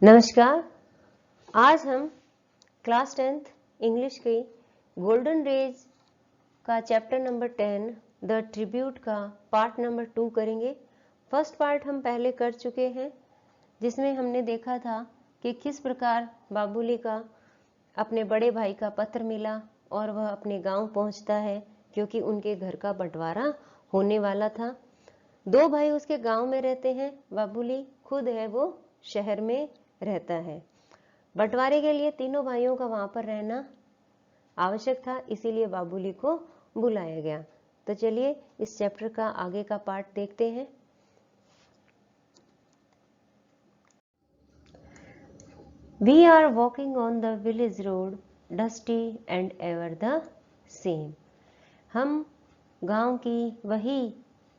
नमस्कार। आज हम क्लास 10th इंग्लिश की गोल्डन रेज का चैप्टर नंबर 10 द ट्रिब्यूट का पार्ट नंबर 2 करेंगे। फर्स्ट पार्ट हम पहले कर चुके हैं, जिसमें हमने देखा था कि किस प्रकार बाबूली का अपने बड़े भाई का पत्र मिला और वह अपने गांव पहुंचता है क्योंकि उनके घर का बंटवारा होने वाला था। दो भाई उसके गांव में रहते हैं, बाबूली खुद है वो शहर में रहता है। बंटवारे के लिए तीनों भाइयों का वहां पर रहना आवश्यक था, इसीलिए बाबूली को बुलाया गया। तो चलिए इस चैप्टर का आगे का पार्ट देखते हैं। We are walking on the village road, dusty and ever the same. हम गांव की वही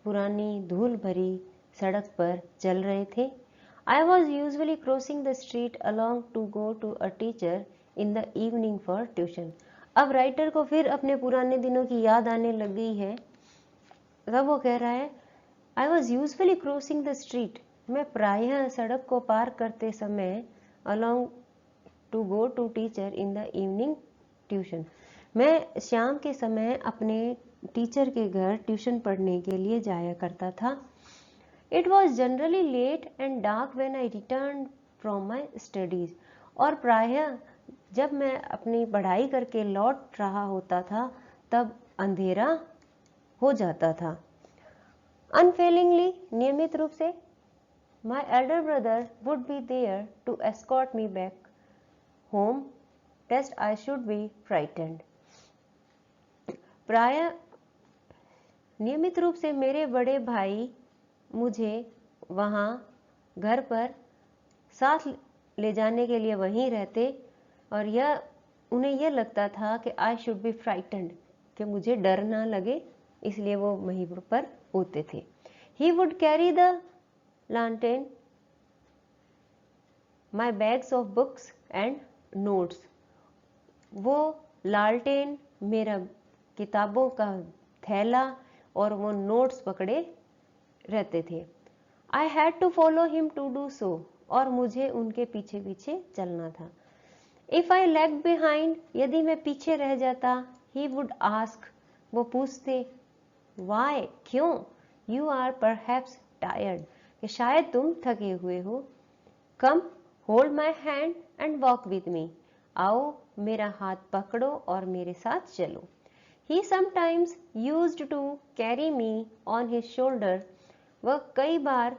पुरानी धूल भरी सड़क पर चल रहे थे। I was usually crossing the street along to go to a teacher in the evening for tuition. अब राइटर को फिर अपने पुराने दिनों की याद आने लग गई है। तब वो कह रहा है I was usually crossing the street. मैं प्रायः सड़क को पार करते समय along to go to teacher in the evening tuition. मैं शाम के समय अपने टीचर के घर ट्यूशन पढ़ने के लिए जाया करता था। It was generally late and dark when I returned from my studies. और प्रायः जब मैं अपनी पढ़ाई करके लौट रहा होता था तब अंधेरा हो जाता था। Unfailingly, नियमित रूप से, my elder brother would be there to escort me back home lest I should be frightened. प्रायः नियमित रूप से मेरे बड़े भाई मुझे वहाँ घर पर साथ ले जाने के लिए वहीं रहते और उन्हें यह लगता था कि आई शुड बी फ्राइटेंड, कि मुझे डर ना लगे, इसलिए वो वहीं पर होते थे। He would carry the lantern, my bags of books and notes. वो लालटेन मेरा किताबों का थैला और वो नोट्स पकड़े रहते थे। I had to follow him to do so, और मुझे उनके पीछे पीछे चलना था। इफ आई लैग बिहाइंड, यदि मैं पीछे रह जाता, ही वुड आस्क, वो पूछते, वाई, क्यों, यू आर परहैप्स टायर्ड, कि शायद तुम थके हुए हो। Come hold my hand and walk with me, आओ मेरा हाथ पकड़ो और मेरे साथ चलो। He sometimes used to carry me on his shoulder, वह कई बार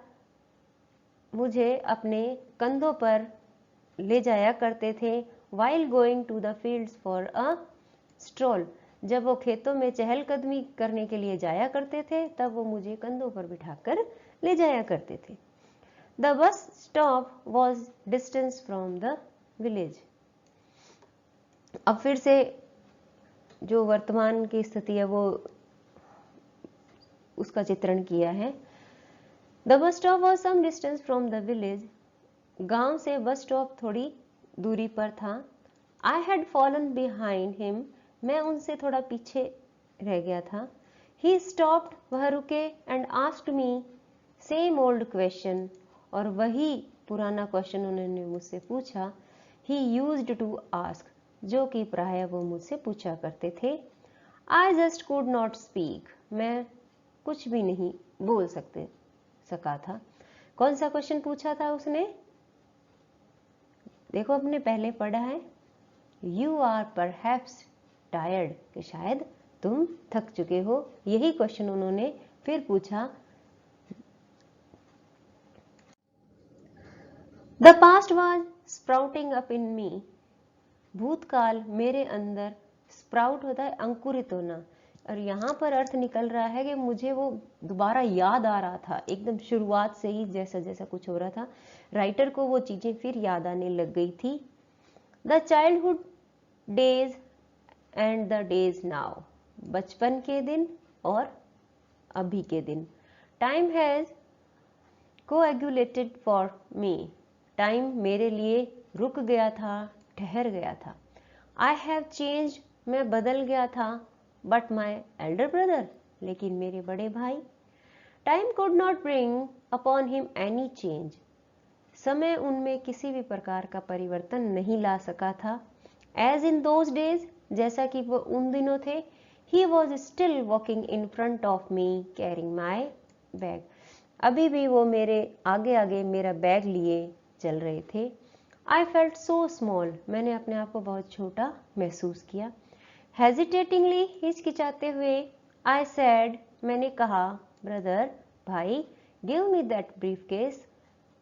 मुझे अपने कंधों पर ले जाया करते थे। While going to the fields for a stroll, जब वो खेतों में चहलकदमी करने के लिए जाया करते थे तब वो मुझे कंधों पर बिठाकर ले जाया करते थे। The bus stop was distance from the village. अब फिर से जो वर्तमान की स्थिति है वो उसका चित्रण किया है। The bus stop was some distance from the village, गांव से बस स्टॉप थोड़ी दूरी पर था। I had fallen behind him, मैं उनसे थोड़ा पीछे रह गया था। ही स्टॉप्ड, वह रुके, and asked me same old question, और वही पुराना क्वेश्चन उन्होंने मुझसे पूछा। ही यूज्ड टू आस्क, जो कि प्राय वो मुझसे पूछा करते थे। I just could not speak, मैं कुछ भी नहीं बोल सका था। कौन सा क्वेश्चन पूछा था उसने? देखो, अपने पहले पढ़ा है, यू आर परहैप्स टायर्ड, कि शायद तुम थक चुके हो। यही क्वेश्चन उन्होंने फिर पूछा। The past was sprouting up in me, भूतकाल मेरे अंदर, स्प्राउट होता है अंकुरित होना, और यहाँ पर अर्थ निकल रहा है कि मुझे वो दोबारा याद आ रहा था, एकदम शुरुआत से ही जैसा जैसा कुछ हो रहा था राइटर को वो चीजें फिर याद आने लग गई थी। The childhood days and the days now, बचपन के दिन और अभी के दिन। Time has coagulated for me, time मेरे लिए रुक गया था, ठहर गया था। आई हैव चेंज, मैं बदल गया था। बट माई एल्डर ब्रदर, लेकिन मेरे बड़े भाई। Time could not bring upon him any change, समय उनमें किसी भी प्रकार का परिवर्तन नहीं ला सका था। एज इन दोज डेज, जैसा कि वो उन दिनों थे, he was still walking in front of me carrying my bag. अभी भी वो मेरे आगे आगे मेरा बैग लिए चल रहे थे। आई फेल्ट सो स्मॉल, मैंने अपने आप को बहुत छोटा महसूस किया। हेजिटेटिंगली, हिचकिचाते हुए, आई सेड, मैंने कहा, ब्रदर, भाई, give me that brief case,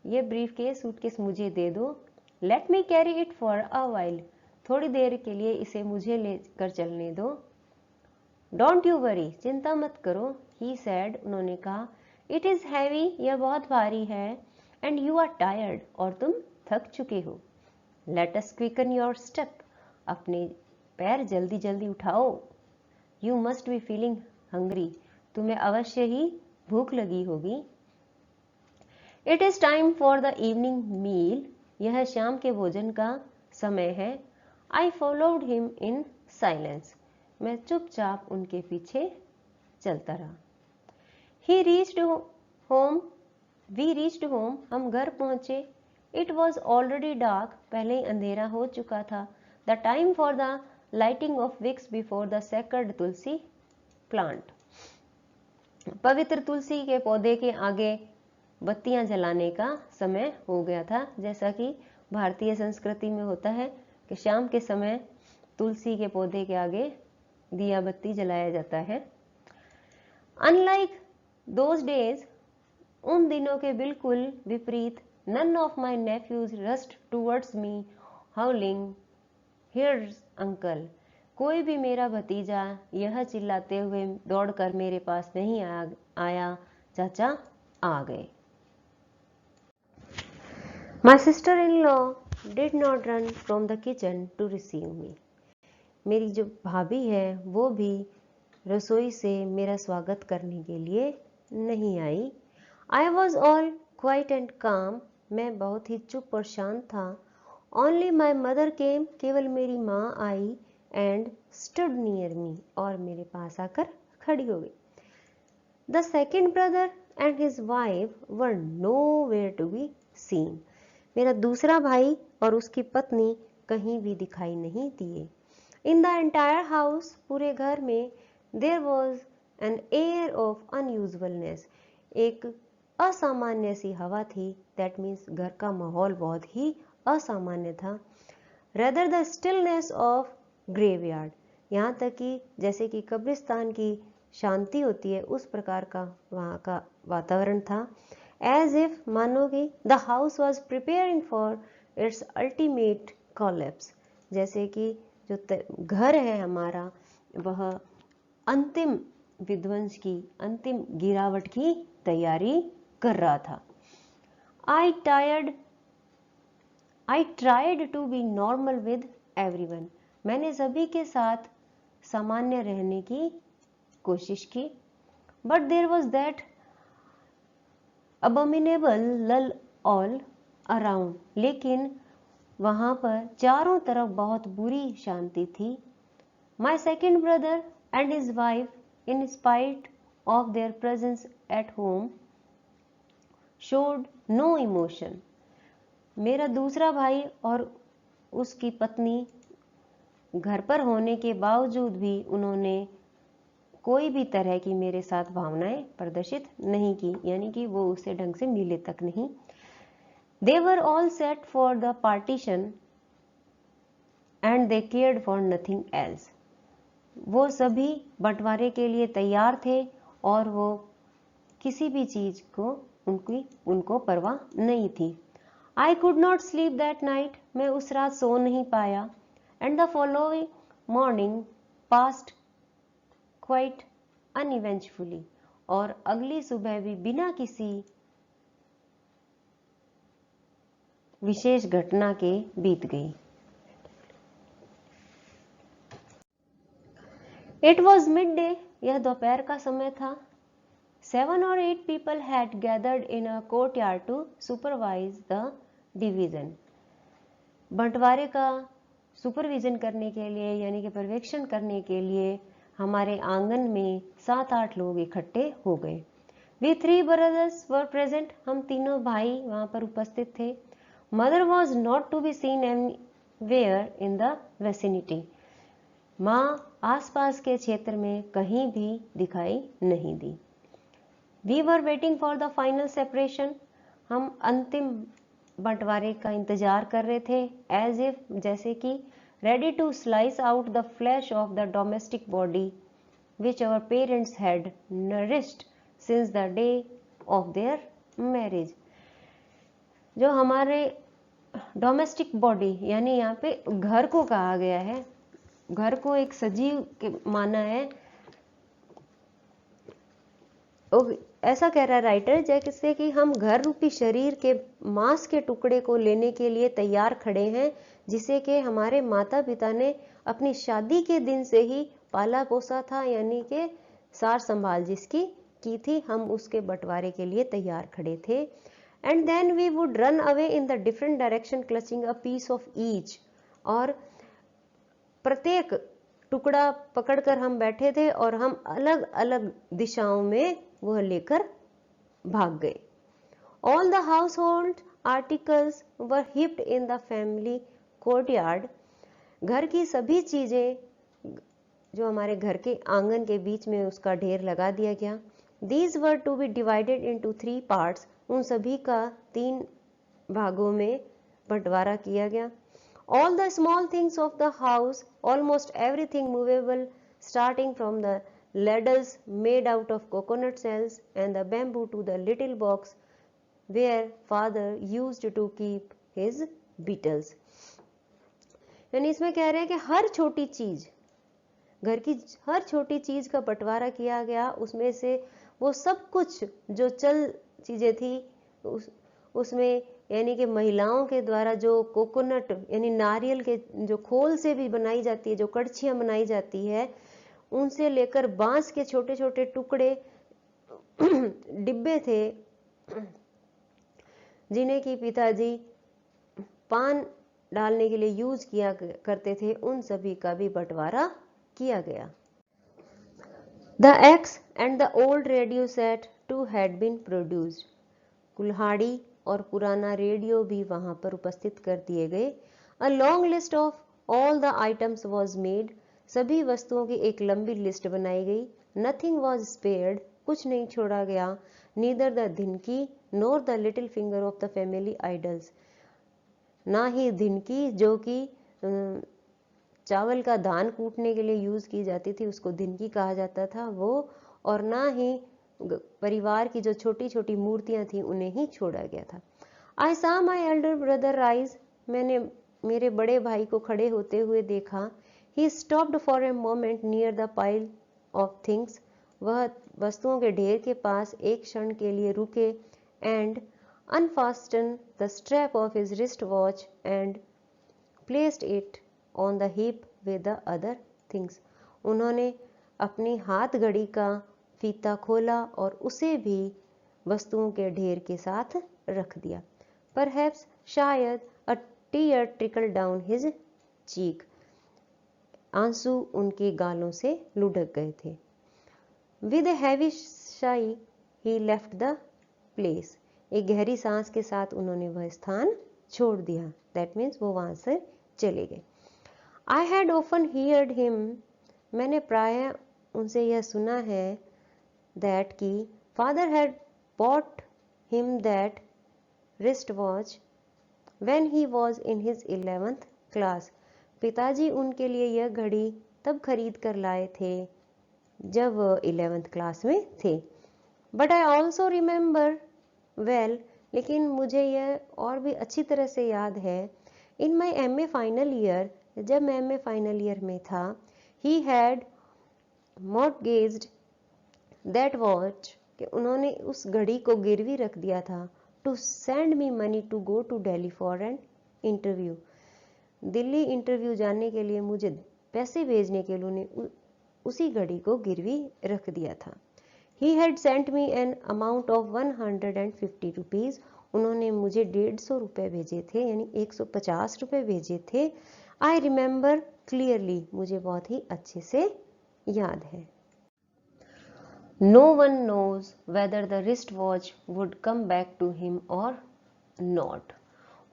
ये ब्रीफ केस, सूटकेस मुझे दे दो। Let me carry it for a while, थोड़ी देर के लिए इसे मुझे लेकर चलने दो। डोंट यू वरी, चिंता मत करो, ही सेड, उन्होंने कहा। इट इज हैवी, यह बहुत भारी है, एंड यू आर टायर्ड, और तुम थक चुके हो। Let us quicken your step, अपने पैर जल्दी जल्दी उठाओ। You must be feeling hungry, तुम्हें अवश्य ही भूख लगी होगी। It is time for the evening meal, यह शाम के भोजन का समय है। I followed him in silence, मैं चुपचाप उनके पीछे चलता रहा। He reached home, we reached home, हम घर पहुंचे। इट वॉज ऑलरेडी डार्क, पहले ही अंधेरा हो चुका था। The time for the lighting of wicks before the sacred tulsi plant, पवित्र तुलसी के पौधे के आगे बत्तियां जलाने का समय हो गया था। जैसा कि भारतीय संस्कृति में होता है कि शाम के समय तुलसी के पौधे के आगे दिया बत्ती जलाया जाता है। अनलाइक दोज डेज, उन दिनों के बिल्कुल विपरीत, none of my nephews rushed towards me howling, here's uncle, कोई भी मेरा भतीजा यह चिल्लाते हुए दौड़कर मेरे पास नहीं आया, चाचा आ गए। My sister in law did not run from the kitchen to receive me, मेरी जो भाभी है वो भी रसोई से मेरा स्वागत करने के लिए नहीं आई। I was all quiet and calm, मैं बहुत ही चुप और शांत था। ओनली माई मदर केम, केवल मेरी माँ आई, एंड स्टूड नियर मी, और मेरे पास आकर खड़ी हो गई। The second brother and his wife were nowhere to be seen, मेरा दूसरा भाई और उसकी पत्नी कहीं भी दिखाई नहीं दिए। इन द एंटायर हाउस, पूरे घर में, there was an air of unusualness, एक असामान्य सी हवा थी। दैट मीन्स घर का माहौल बहुत ही असामान्य था। Rather the stillness of graveyard, यहाँ तक कि जैसे कि कब्रिस्तान की शांति होती है उस प्रकार का वहाँ का वातावरण था। एज इफ, मानो कि the house was preparing for its ultimate collapse, जैसे कि जो घर है हमारा वह अंतिम विध्वंस की, अंतिम गिरावट की तैयारी कर रहा था। I tried to be normal with everyone, मैंने सभी के साथ सामान्य रहने की कोशिश की। But there was that abominable lull all around, लेकिन वहां पर चारों तरफ बहुत बुरी शांति थी। My second brother and his wife, in spite of their presence at home, showed no emotion, मेरा दूसरा भाई और उसकी पत्नी घर पर होने के बावजूद भी उन्होंने कोई भी तरह की मेरे साथ भावनाएं प्रदर्शित नहीं की, यानी कि वो उससे ढंग से मिले तक नहीं। They were all set for the partition and they cared for nothing else, वो सभी बंटवारे के लिए तैयार थे और वो किसी भी चीज को उनको परवाह नहीं थी। I could not sleep that night, मैं उस रात सो नहीं पाया। And the following morning passed quite uneventfully, और अगली सुबह भी बिना किसी विशेष घटना के बीत गई। इट वॉज मिड डे, यह दोपहर का समय था। 7 or 8 people had gathered in a courtyard to supervise the division, बंटवारे का सुपरविजन करने के लिए यानी कि पर्यवेक्षण करने के लिए हमारे आंगन में 7-8 लोग इकट्ठे हो गए। वी 3 brothers were present, हम तीनों भाई वहां पर उपस्थित थे। Mother was not to be seen anywhere in the vicinity. माँ आसपास के क्षेत्र में कहीं भी दिखाई नहीं दी. We were waiting for the final separation. हम अंतिम बंटवारे का इंतजार कर रहे थे. As if, जैसे कि ready to slice out the flesh of the domestic body which our parents had nourished since the day of their marriage. जो हमारे डोमेस्टिक बॉडी यानी यहाँ पे घर को कहा गया है, घर को एक सजीव के माना है. ऐसा कह रहा है राइटर जैसे कि हम घर रूपी शरीर के मांस के टुकड़े को लेने के लिए तैयार खड़े हैं, जिसे कि हमारे माता पिता ने अपनी शादी के दिन से ही पाला पोसा था, यानी कि सार संभाल जिसकी की थी, हम उसके बंटवारे के लिए तैयार खड़े थे. And then we would run away in the different direction clutching a piece of each. और प्रत्येक टुकड़ा पकड़कर हम बैठे थे और हम अलग अलग दिशाओं में वह लेकर भाग गए. All the household articles were heaped in the family courtyard. घर की सभी चीजें जो हमारे घर के आंगन के बीच में उसका ढेर लगा दिया गया. These were to be divided into 3 parts. उन सभी का 3 भागों में बंटवारा किया गया. All the small things of the house, almost everything movable, starting from the ladles made out of coconut shells and the bamboo to the little box where father used to keep his beetles. यानी इसमें कह रहे हैं कि हर छोटी चीज, घर की हर छोटी चीज का बंटवारा किया गया. उसमें से वो सब कुछ जो चल चीजें थी उसमें यानी कि महिलाओं के द्वारा जो कोकोनट यानी नारियल के जो खोल से भी बनाई जाती है, जो कड़छियां बनाई जाती है, उनसे लेकर बांस के छोटे छोटे टुकड़े डिब्बे थे जिन्हें कि पिताजी पान डालने के लिए यूज किया करते थे, उन सभी का भी बंटवारा किया गया. The axe and the old radio set too had been produced. कुल्हाड़ी और पुराना रेडियो भी वहां पर उपस्थित कर दिए गए. A long list of all the items was made. सभी वस्तुओं की एक लंबी लिस्ट बनाई गई. Nothing was spared. कुछ नहीं छोड़ा गया. Neither the धिनकी nor the little finger of the family idols. ना ही धिनकी जो कि चावल का धान कूटने के लिए यूज की जाती थी, उसको धिनकी कहा जाता था वो, और ना ही परिवार की जो छोटी छोटी मूर्तियां थी उन्हें ही छोड़ा गया था. I saw my elder brother rise. मैंने मेरे बड़े भाई को खड़े होते हुए देखा. He stopped for a moment near the pile of things. वह वस्तुओं के ढेर के पास एक क्षण के लिए रुके. And unfastened the strap of his wristwatch and placed it on the heap with the other things. उन्होंने अपनी हाथ घड़ी का फीता खोला और उसे भी वस्तुओं के ढेर के साथ रख दिया. Perhaps शायद a tear trickled down his cheek. आंसू उनके गालों से लुढ़क गए थे. With a heavy sigh he left the place. एक गहरी सांस के साथ उन्होंने वह स्थान छोड़ दिया. That means वो वहां से चले गए. I had often heard him. मैंने प्राय उनसे यह सुना है that कि father had bought him that wristwatch when he was in his 11th class. पिताजी उनके लिए यह घड़ी तब खरीद कर लाए थे जब वह 11th क्लास में थे. But I also remember well, लेकिन मुझे यह और भी अच्छी तरह से याद है. In my MA final year, जब मैं MA final year में था, he had mortgaged that watch, कि उन्होंने उस घड़ी को गिरवी रख दिया था. To send me money to go to Delhi for an interview. Delhi interview जाने के लिए मुझे पैसे भेजने के लिए उन्हें उसी घड़ी को गिरवी रख दिया था. He had sent me an amount of 150 rupees. उन्होंने मुझे 150 रुपए भेजे थे, यानी 150 रुपए भेजे थे. I remember clearly. मुझे बहुत ही अच्छे से याद है. No one knows whether the wristwatch would come back to him or not.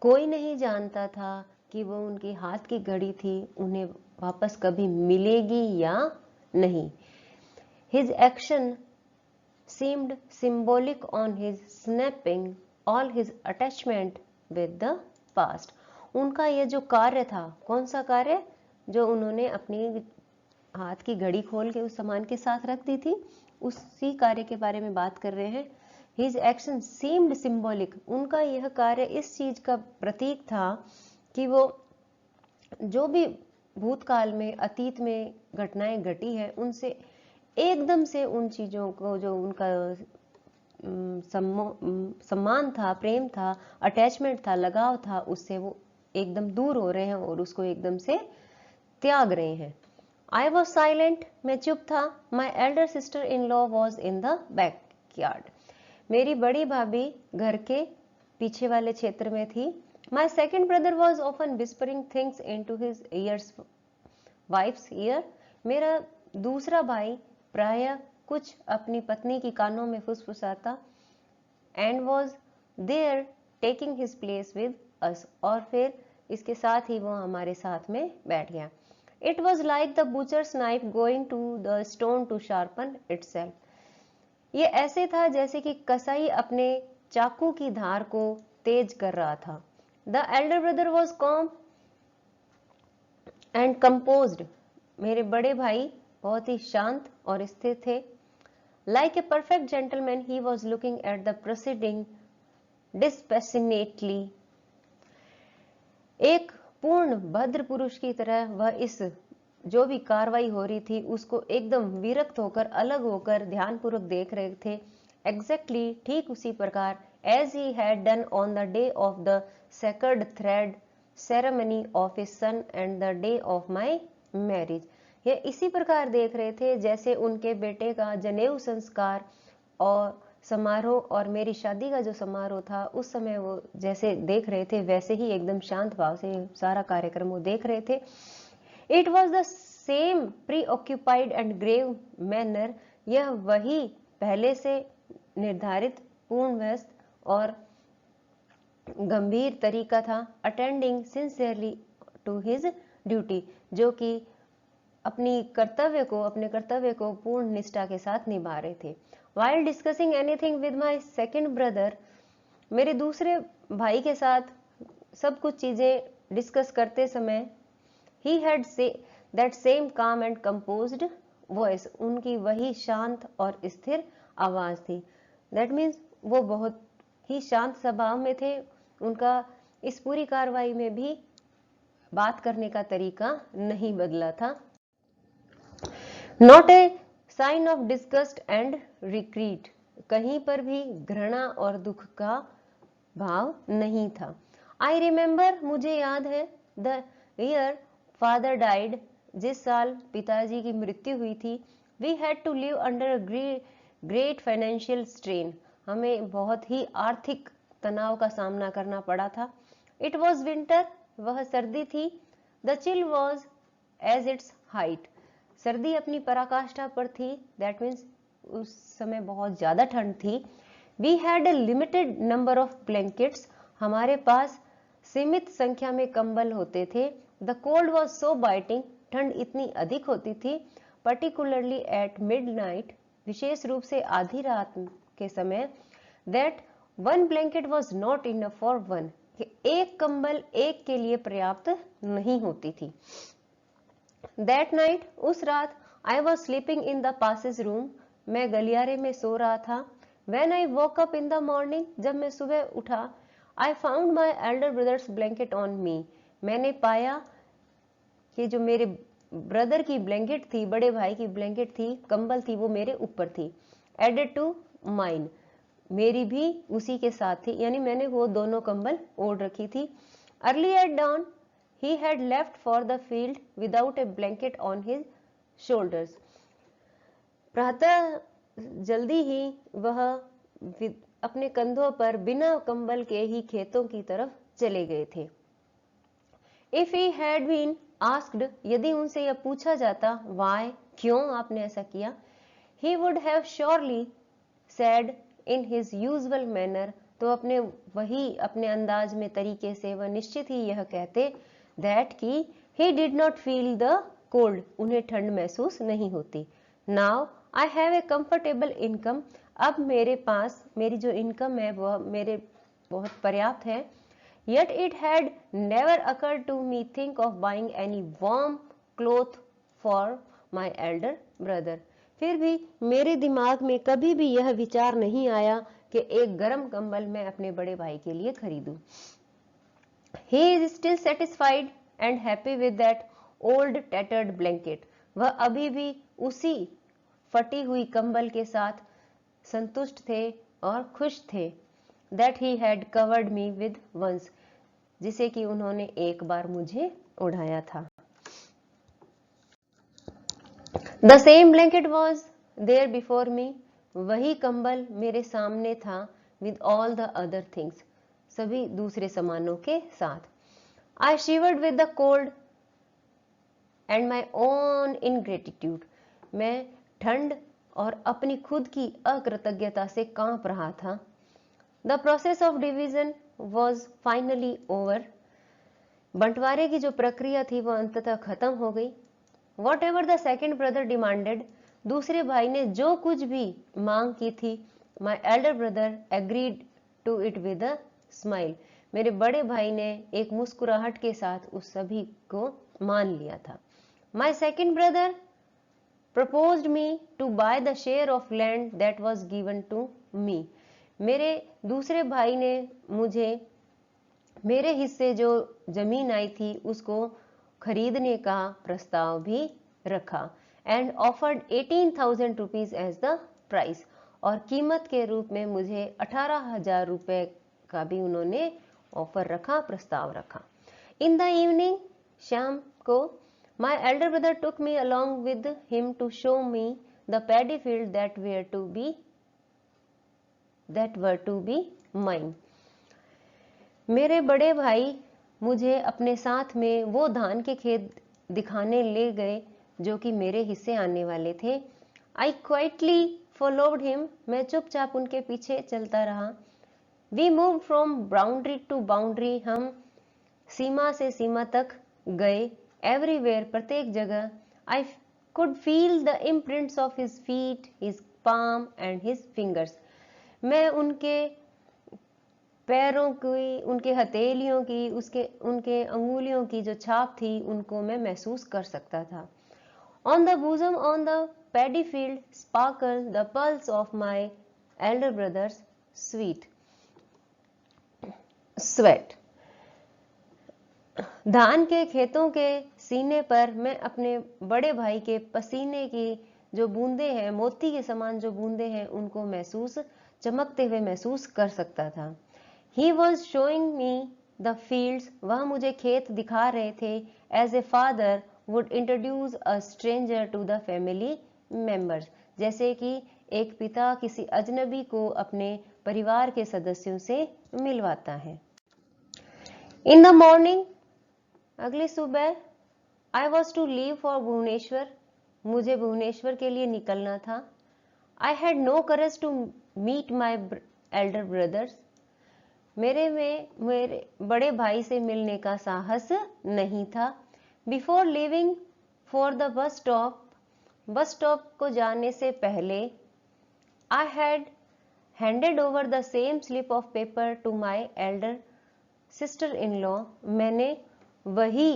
कोई नहीं जानता था कि वो उनकी हाथ की घड़ी थी उन्हें वापस कभी मिलेगी या नहीं। His action seemed symbolic on his snapping all his attachment with the past. उनका ये जो कार्य था, कौन सा कार्य, जो उन्होंने अपनी हाथ की घड़ी खोल के उस सामान के साथ रख दी थी, उसी कार्य के बारे में बात कर रहे हैं। His action seemed symbolic, उनका यह कार्य इस चीज का प्रतीक था कि वो जो भी भूतकाल में, अतीत में घटनाएं घटी है, उनसे एकदम से उन चीजों को, जो उनका सम्मान था, प्रेम था, अटैचमेंट था, लगाव था, उससे वो एकदम दूर हो रहे हैं और उसको एकदम से त्याग रहे हैं। I was silent, मैं चुप था। My elder sister in law was in the backyard. मेरी बड़ी भाभी घर के पीछे वाले क्षेत्र में थी। My second brother was often whispering things into his wife's ear. मेरा दूसरा भाई प्रायः कुछ अपनी पत्नी की कानों में फुसफुसाता। And was there taking his place with us. और फिर इसके साथ ही वो हमारे साथ में बैठ गया। It was like the butcher's knife going to the stone to sharpen itself. ये ऐसे था जैसे कि कसाई अपने चाकू की धार को तेज कर रहा था। The elder brother was calm and composed. मेरे बड़े भाई बहुत ही शांत और स्थिर थे। Like a perfect gentleman, he was looking at the proceeding dispassionately. एक पूर्ण भद्र पुरुष की तरह वह इस जो भी कार्रवाई हो रही थी उसको एकदम विरक्त होकर, अलग होकर ध्यानपूर्वक देख रहे थे। Exactly, ठीक उसी प्रकार as he had done on the day of the sacred thread ceremony of his son and the day of my marriage. ये इसी प्रकार देख रहे थे जैसे उनके बेटे का जनेऊ संस्कार और समारोह और मेरी शादी का जो समारोह था, उस समय वो जैसे देख रहे थे वैसे ही एकदम शांत भाव से सारा कार्यक्रम वो देख रहे थे। It was the same preoccupied and grave manner. यह वही पहले से निर्धारित, पूर्ण व्यस्त और गंभीर तरीका था। Attending sincerely to his duty, जो कि अपने कर्तव्य को पूर्ण निष्ठा के साथ निभा रहे थे। While discussing anything with my second brother, मेरे दूसरे भाई के साथ सब कुछ चीजें डिस्कस करते समय, he had that same calm and composed voice. उनकी वही शांत और स्थिर आवाज थी। That means वो बहुत ही शांत स्वभाव में थे। उनका इस पूरी कार्रवाई में भी बात करने का तरीका नहीं बदला था। Not a sign of disgust and regret. कहीं पर भी घृणा और दुख का भाव नहीं था। I remember, मुझे याद है, the year father died, जिस साल पिताजी की मृत्यु हुई थी। We had to live under a great financial strain. हमें बहुत ही आर्थिक तनाव का सामना करना पड़ा था। It was winter, वह सर्दी थी। The chill was as its height. सर्दी अपनी पराकाष्ठा पर थी। That means उस समय बहुत ज्यादा ठंड थी। We had a limited number of blankets. हमारे पास सीमित संख्या में कंबल होते थे। The cold was so biting. ठंड इतनी अधिक होती थी। Particularly at midnight. विशेष रूप से आधी रात के समय। That one blanket was not enough for one. कि एक कंबल एक के लिए पर्याप्त नहीं होती थी। That night, उस रात, I was sleeping in the passage room. मैं गलियारे में सो रहा था। When I woke up in the morning, जब मैं सुबह उठा, I found my elder brother's blanket on me. मैंने पाया कि जो मेरे ब्रदर की ब्लैंकेट थी, बड़े भाई की ब्लैंकेट थी, कंबल थी, वो मेरे ऊपर थी। Added to mine, मेरी भी उसी के साथ थी, यानी मैंने वो दोनों कंबल ओढ़ रखी थी। Early at dawn, he had left for the field without a blanket on his shoulders. प्रातः जल्दी ही वह अपने कंधों पर बिना कंबल के ही खेतों की तरफ चले गए थे। If he had been asked, यदि उनसे यह पूछा जाता, why, क्यों आपने ऐसा किया, he would have surely said in his usual manner, तो तो अपने अंदाज में तरीके से वह निश्चित ही यह कहते दैट कि he did not feel the cold, उन्हें ठंड महसूस नहीं होती। Now I have a comfortable income, अब मेरे पास मेरी जो इनकम है वह मेरे बहुत पर्याप्त है। Yet it had never occurred to me think of buying any warm cloth for my elder brother, फिर भी मेरे दिमाग में कभी भी यह विचार नहीं आया कि एक गर्म कंबल मैं अपने बड़े भाई के लिए खरीदूं। He is still satisfied and happy with that old tattered blanket, वह अभी भी उसी फटी हुई कंबल के साथ संतुष्ट थे और खुश थे। That he had covered me with once, जिसे कि उन्होंने एक बार मुझे उड़ाया था। The same blanket was there before me, वही कंबल मेरे सामने था with all the other things, सभी दूसरे सामानों के साथ। I shivered with the cold and my own ingratitude, मैं ठंड और अपनी खुद की अकृतज्ञता से कांप रहा था। The process of division was finally over, बंटवारे की जो प्रक्रिया थी वह अंततः खत्म हो गई। Whatever the second brother demanded, दूसरे भाई ने जो कुछ भी मांग की थी, my elder brother agreed to it with a smile, मेरे बड़े भाई ने एक मुस्कुराहट के साथ उस सभी को मान लिया था। My second brother proposed me to buy the share of land that was given to me, मेरे दूसरे भाई ने मुझे मेरे हिस्से जो जमीन आई थी उसको खरीदने का प्रस्ताव भी रखा and offered 18,000 rupees as the price, और कीमत के रूप में मुझे 18,000 रुपए का भी उन्होंने ऑफर रखा, प्रस्ताव रखा। इन द इवनिंग, शाम को, my elder brother took me along with him to show me the paddy field that were to be mine, मेरे बड़े भाई मुझे अपने साथ में वो धान के खेत दिखाने ले गए जो कि मेरे हिस्से आने वाले थे। आई क्वाइटली फॉलोड हिम, मैं चुपचाप उनके पीछे चलता रहा। We move from boundary to boundary, हम सीमा से सीमा तक गए। एवरीवेयर, प्रत्येक जगह। I could feel the imprints of his feet, his palm and his fingers, मैं उनके पैरों की, उनके हथेलियों की, उनके अंगुलियों की जो छाप थी उनको मैं महसूस कर सकता था। On the bosom, on the paddy field, sparkle the pulse of my elder brothers sweat, धान के खेतों के सीने पर मैं अपने बड़े भाई के पसीने की जो बूंदे हैं, मोती के समान जो बूंदे हैं, उनको महसूस, चमकते हुए महसूस कर सकता था। He was showing me the fields, वह मुझे खेत दिखा रहे थे, as a father would introduce a stranger to the family members, जैसे कि एक पिता किसी अजनबी को अपने परिवार के सदस्यों से मिलवाता है। In the morning, अगली सुबह, I was to leave for Bhubaneswar, मुझे भुवनेश्वर के लिए निकलना था। I had no courage to meet my elder brothers, मेरे बड़े भाई से मिलने का साहस नहीं था। Before leaving for the bus stop को जाने से पहले, I had handed over the same slip of paper to my elder sister in law, मैंने वही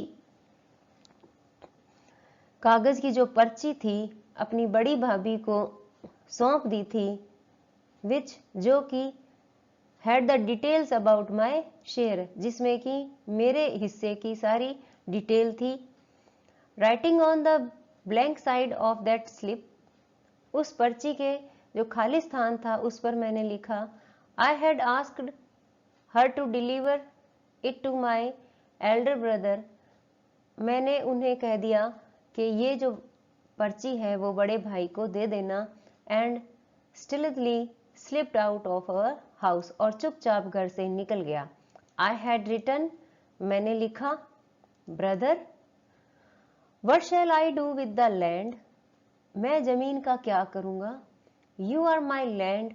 कागज की जो पर्ची थी अपनी बड़ी भाभी को सौंप दी थी, जो कि had the details about my share, जिसमें कि मेरे हिस्से की सारी डिटेल थी। Writing on the blank side of that slip, उस पर्ची के जो खाली स्थान था उस पर मैंने लिखा, I had asked her to deliver it to my elder brother, मैंने उन्हें कह दिया कि ये जो पर्ची है वो बड़े भाई को दे देना। and stealthily slipped out of our house, और चुपचाप घर से निकल गया। I had written, मैंने लिखा, brother, what shall I do with the land, मैं जमीन का क्या करूंगा। You are my land,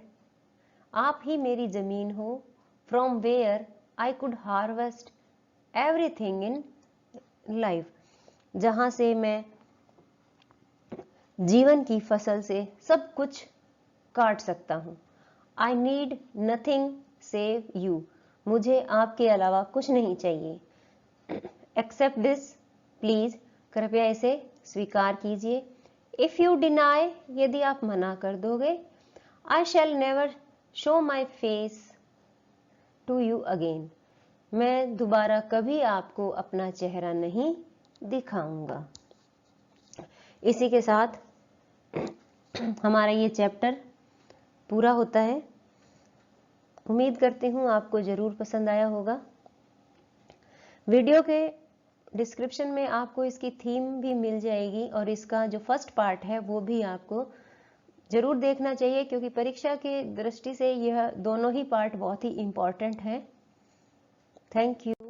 आप ही मेरी जमीन हो। from where I could harvest everything in life, जहां से मैं जीवन की फसल से सब कुछ काट सकता हूं। I need nothing save you, मुझे आपके अलावा कुछ नहीं चाहिए। Accept this, please, कृपया इसे स्वीकार कीजिए। If you deny, यदि आप मना कर दोगे, I shall never show my face to you again, मैं दोबारा कभी आपको अपना चेहरा नहीं दिखाऊंगा। इसी के साथ हमारा ये चैप्टर पूरा होता है। उम्मीद करती हूँ आपको जरूर पसंद आया होगा। वीडियो के डिस्क्रिप्शन में आपको इसकी थीम भी मिल जाएगी और इसका जो फर्स्ट पार्ट है वो भी आपको जरूर देखना चाहिए, क्योंकि परीक्षा की दृष्टि से यह दोनों ही पार्ट बहुत ही इंपॉर्टेंट है। Thank you.